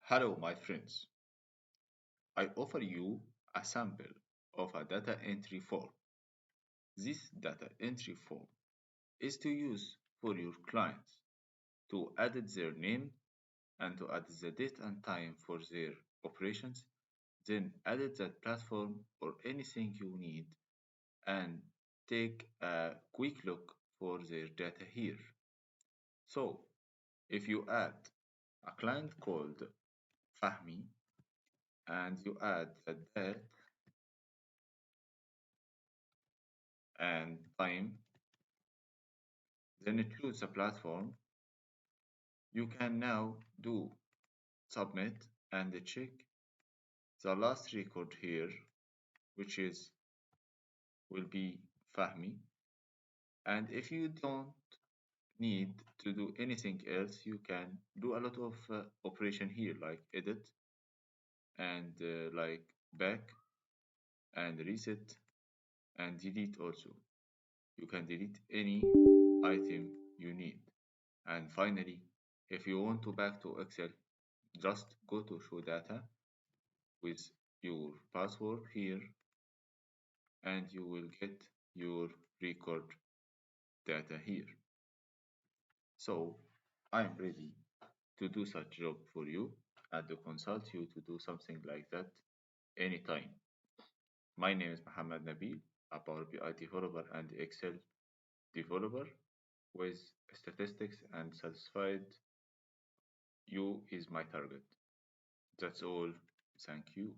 Hello, my friends. I offer you a sample of a data entry form. This data entry form is to use for your clients to edit their name and to add the date and time for their operations, then edit that platform or anything you need and take a quick look for their data here. So, if you add a client called Fahmi and you add a date and time, then choose the platform. You can now do submit and check the last record here, which is will be Fahmi. And if you don't need to do anything else, you can do a lot of operation here, like edit and like back and reset and delete also. You can delete any item you need. And finally, if you want to back to Excel, just go to show data with your password here and you will get your record data here. So I'm ready to do such job for you and to consult you to do something like that anytime. My name is Mohammed Nabil, a Power BI developer and Excel developer with statistics and satisfied you is my target. That's all. Thank you.